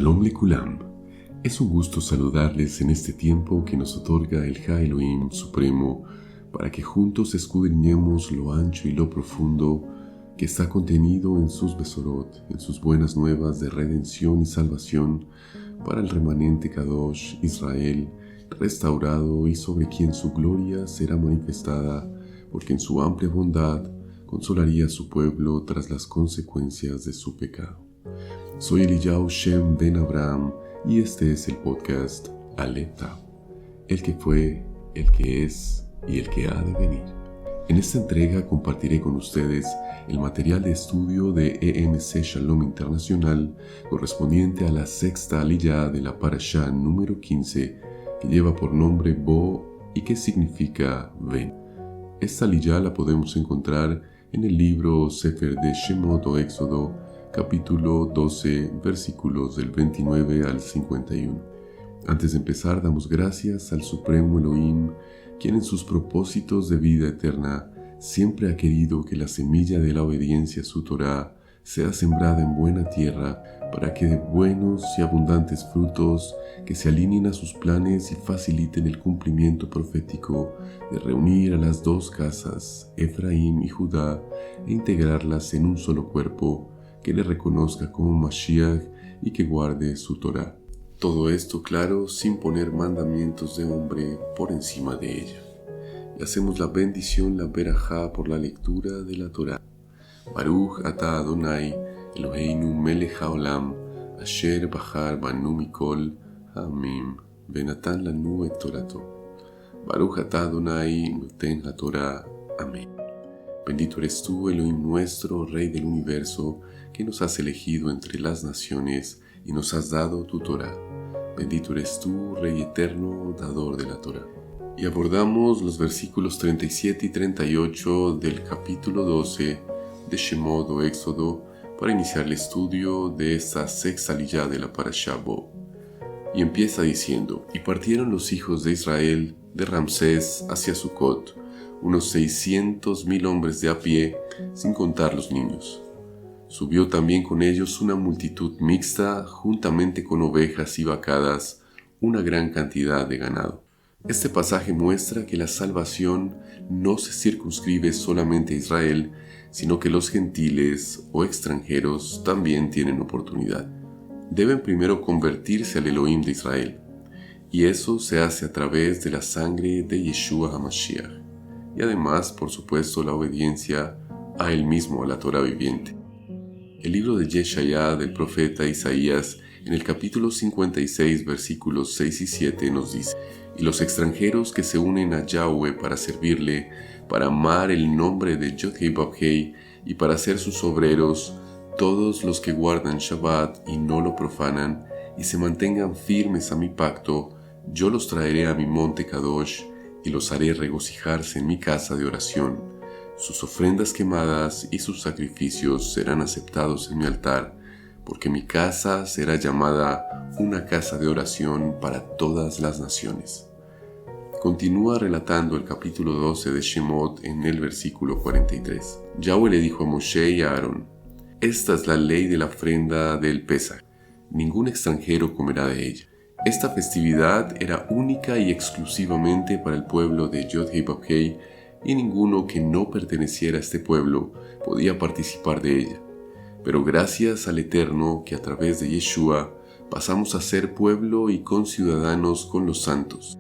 Shalom Lekulam. Es un gusto saludarles en este tiempo que nos otorga el Ha Elohim Supremo para que juntos escudriñemos lo ancho y lo profundo que está contenido en sus Besorot, en sus buenas nuevas de redención y salvación para el remanente Kadosh Israel, restaurado y sobre quien su gloria será manifestada, porque en su amplia bondad consolaría a su pueblo tras las consecuencias de su pecado. Soy Eliyahu Shem Ben Abraham y este es el podcast Aleph Tav, el que fue, el que es y el que ha de venir. En esta entrega compartiré con ustedes el material de estudio de EMC Shalom Internacional correspondiente a la sexta aliyá de la Parashá número 15, que lleva por nombre Bo y que significa ven. Esta aliyá la podemos encontrar en el libro Sefer de Shemot o Éxodo, capítulo 12, versículos del 29 al 51. Antes de empezar, damos gracias al Supremo Elohim, quien en sus propósitos de vida eterna siempre ha querido que la semilla de la obediencia a su Torá sea sembrada en buena tierra para que dé buenos y abundantes frutos que se alineen a sus planes y faciliten el cumplimiento profético de reunir a las dos casas, Efraín y Judá, e integrarlas en un solo cuerpo que le reconozca como Mashiach y que guarde su Torá. Todo esto, claro, sin poner mandamientos de hombre por encima de ella. Y hacemos la bendición, la berajá, por la lectura de la Torá. Baruch atah Adonai, Eloheinu melech haolam, asher bachar banu mikol ha'amim, venatan lanu et torato. Baruch atah Adonai, noten haTorá. Amén. Bendito eres tú, Elohim nuestro, Rey del universo, que nos has elegido entre las naciones y nos has dado tu Torá. Bendito eres tú, Rey eterno, dador de la Torá. Y abordamos los versículos 37 y 38 del capítulo 12 de Shemot o Éxodo para iniciar el estudio de esta sexta aliyá de la Parashá Bo. Y empieza diciendo: Y partieron los hijos de Israel de Ramsés hacia Sucot, unos 600,000 hombres de a pie, sin contar los niños. Subió también con ellos una multitud mixta, juntamente con ovejas y vacadas, una gran cantidad de ganado. Este pasaje muestra que la salvación no se circunscribe solamente a Israel, sino que los gentiles o extranjeros también tienen oportunidad. Deben primero convertirse al Elohim de Israel, y eso se hace a través de la sangre de Yeshua HaMashiach, y además, por supuesto, la obediencia a él mismo, a la Torá viviente. El libro de Yeshayá del profeta Isaías, en el capítulo 56, versículos 6 y 7, nos dice: Y los extranjeros que se unen a Yahweh para servirle, para amar el nombre de Yod-Heh-Vav-Heh y para ser sus obreros, todos los que guardan Shabbat y no lo profanan, y se mantengan firmes a mi pacto, yo los traeré a mi monte Kadosh, y los haré regocijarse en mi casa de oración. Sus ofrendas quemadas y sus sacrificios serán aceptados en mi altar, porque mi casa será llamada una casa de oración para todas las naciones. Continúa relatando el capítulo 12 de Shemot en el versículo 43. Yahweh le dijo a Moshe y a Aarón: Esta es la ley de la ofrenda del Pesaj. Ningún extranjero comerá de ella. Esta festividad era única y exclusivamente para el pueblo de Yod-Heh-Vav-Heh, y ninguno que no perteneciera a este pueblo podía participar de ella. Pero gracias al Eterno, que a través de Yeshua pasamos a ser pueblo y conciudadanos con los santos.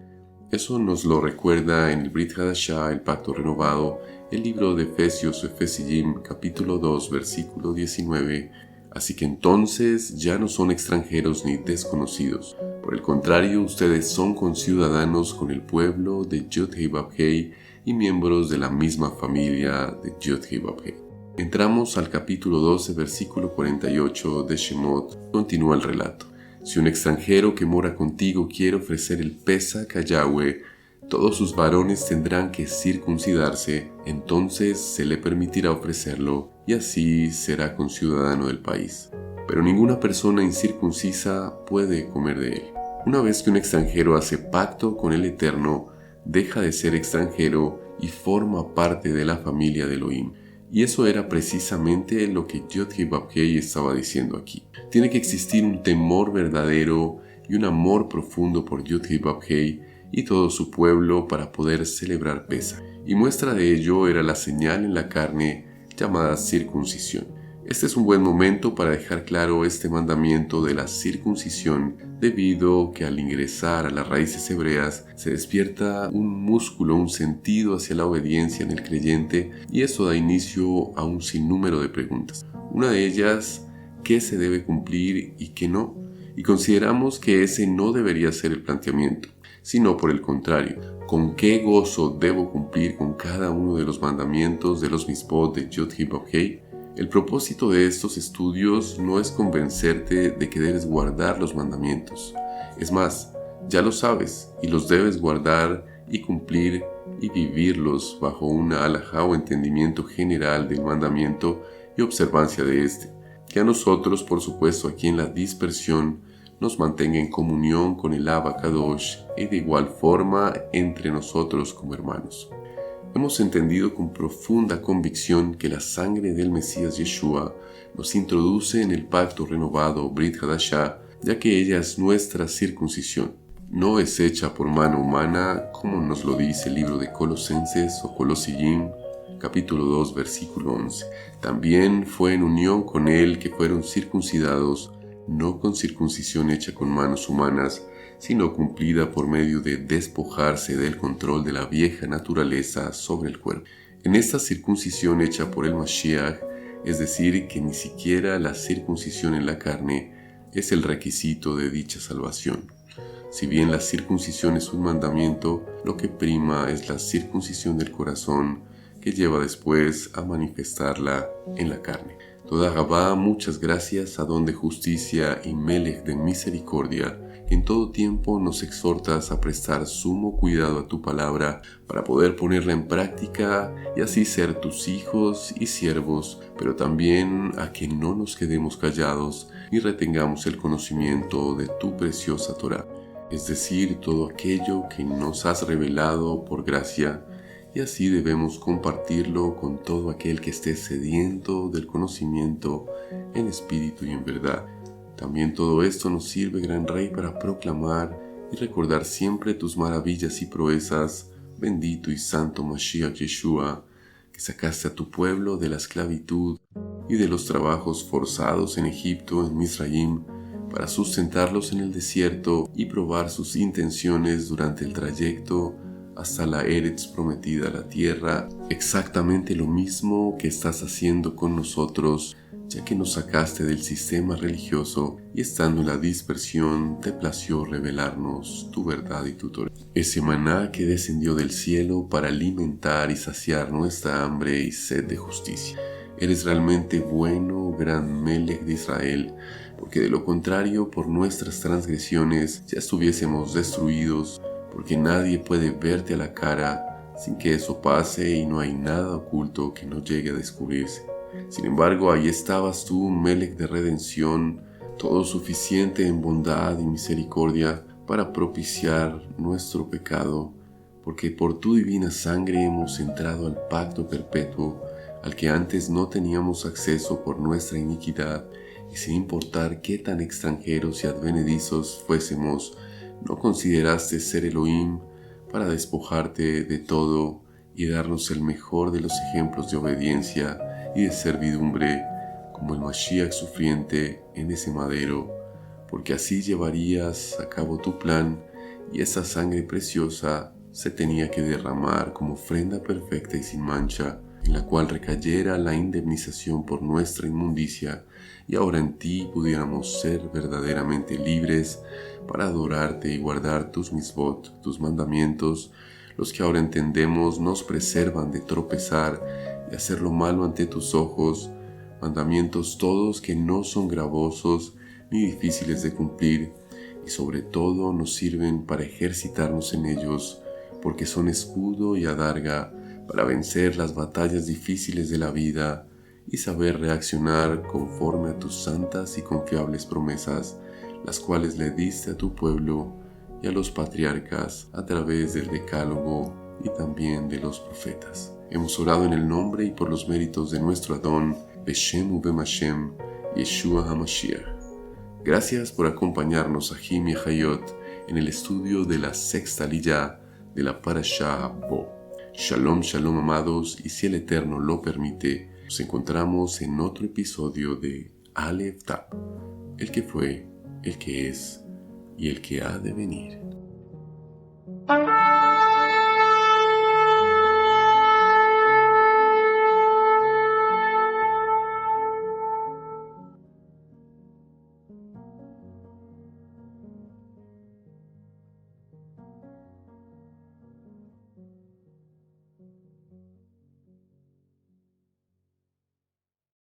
Eso nos lo recuerda en el Brit Hadashah, el Pacto Renovado, el libro de Efesios o Efesiyim, capítulo 2, versículo 19. Así que entonces ya no son extranjeros ni desconocidos. Por el contrario, ustedes son conciudadanos con el pueblo de Yod-Heh-Vav-Heh y miembros de la misma familia de Yod-Heh-Vav-Heh. Entramos al capítulo 12, versículo 48 de Shemot. Continúa el relato. Si un extranjero que mora contigo quiere ofrecer el Pesaj a Yahweh, todos sus varones tendrán que circuncidarse, entonces se le permitirá ofrecerlo, y así será conciudadano del país. Pero ninguna persona incircuncisa puede comer de él. Una vez que un extranjero hace pacto con el Eterno, deja de ser extranjero y forma parte de la familia de Elohim, Y eso era precisamente lo que Yod-Heh-Vav-Heh estaba diciendo aquí. Tiene que existir un temor verdadero y un amor profundo por Yod-Heh-Vav-Heh y todo su pueblo para poder celebrar Pesaj. Y muestra de ello era la señal en la carne llamada circuncisión. Este es un buen momento para dejar claro este mandamiento de la circuncisión, debido que al ingresar a las raíces hebreas se despierta un músculo, un sentido hacia la obediencia en el creyente, y esto da inicio a un sinnúmero de preguntas. Una de ellas, ¿qué se debe cumplir y qué no? Y consideramos que ese no debería ser el planteamiento, sino por el contrario, ¿con qué gozo debo cumplir con cada uno de los mandamientos de los mitzvot de Yod-Heh-Vav-Heh? El propósito de estos estudios no es convencerte de que debes guardar los mandamientos. Es más, ya lo sabes y los debes guardar y cumplir y vivirlos bajo una halajá o entendimiento general del mandamiento y observancia de este, que a nosotros, por supuesto, aquí en la dispersión, nos mantenga en comunión con el Abba Kadosh y de igual forma entre nosotros como hermanos. Hemos entendido con profunda convicción que la sangre del Mesías Yeshua nos introduce en el pacto renovado Brit Hadashah, ya que ella es nuestra circuncisión. No es hecha por mano humana, como nos lo dice el libro de Colosenses o Colosillín, capítulo 2, versículo 11. También fue en unión con él que fueron circuncidados, no con circuncisión hecha con manos humanas, sino cumplida por medio de despojarse del control de la vieja naturaleza sobre el cuerpo. En esta circuncisión hecha por el Mashiach, es decir, que ni siquiera la circuncisión en la carne es el requisito de dicha salvación. Si bien la circuncisión es un mandamiento, lo que prima es la circuncisión del corazón, que lleva después a manifestarla en la carne. Toda Gabá, muchas gracias, Adón de justicia y Melech de misericordia, que en todo tiempo nos exhortas a prestar sumo cuidado a tu palabra para poder ponerla en práctica y así ser tus hijos y siervos, pero también a que no nos quedemos callados ni retengamos el conocimiento de tu preciosa Torá, es decir, todo aquello que nos has revelado por gracia, y así debemos compartirlo con todo aquel que esté sediento del conocimiento en espíritu y en verdad. También todo esto nos sirve, Gran Rey, para proclamar y recordar siempre tus maravillas y proezas, bendito y santo Mashiach Yeshua, que sacaste a tu pueblo de la esclavitud y de los trabajos forzados en Egipto, en Misraim, para sustentarlos en el desierto y probar sus intenciones durante el trayecto hasta la Eretz prometida, la tierra, exactamente lo mismo que estás haciendo con nosotros, ya que nos sacaste del sistema religioso y estando en la dispersión te plació revelarnos tu verdad y tu Torá. Ese maná que descendió del cielo para alimentar y saciar nuestra hambre y sed de justicia. Eres realmente bueno, gran Melech de Israel, porque de lo contrario, por nuestras transgresiones ya estuviésemos destruidos, porque nadie puede verte a la cara sin que eso pase y no hay nada oculto que no llegue a descubrirse. Sin embargo, ahí estabas tú, Melech de redención, todo suficiente en bondad y misericordia para propiciar nuestro pecado, porque por tu divina sangre hemos entrado al pacto perpetuo, al que antes no teníamos acceso por nuestra iniquidad, y sin importar qué tan extranjeros y advenedizos fuésemos, no consideraste ser Elohim para despojarte de todo y darnos el mejor de los ejemplos de obediencia y de servidumbre, como el Mashiach sufriente en ese madero, porque así llevarías a cabo tu plan y esa sangre preciosa se tenía que derramar como ofrenda perfecta y sin mancha, en la cual recayera la indemnización por nuestra inmundicia, y ahora en ti pudiéramos ser verdaderamente libres para adorarte y guardar tus mitzvot, tus mandamientos, los que ahora entendemos nos preservan de tropezar y hacer lo malo ante tus ojos, mandamientos todos que no son gravosos ni difíciles de cumplir, y sobre todo nos sirven para ejercitarnos en ellos, porque son escudo y adarga para vencer las batallas difíciles de la vida y saber reaccionar conforme a tus santas y confiables promesas, las cuales le diste a tu pueblo y a los patriarcas a través del Decálogo y también de los profetas. Hemos orado en el nombre y por los méritos de nuestro Adón, Beshem Ubem Hashem, Yeshua HaMashiach. Gracias por acompañarnos a Jim y Hayot en el estudio de la sexta liyá de la Parashá Bo. Shalom, shalom amados, y si el Eterno lo permite, nos encontramos en otro episodio de Aleph Tab, el que fue, el que es y el que ha de venir.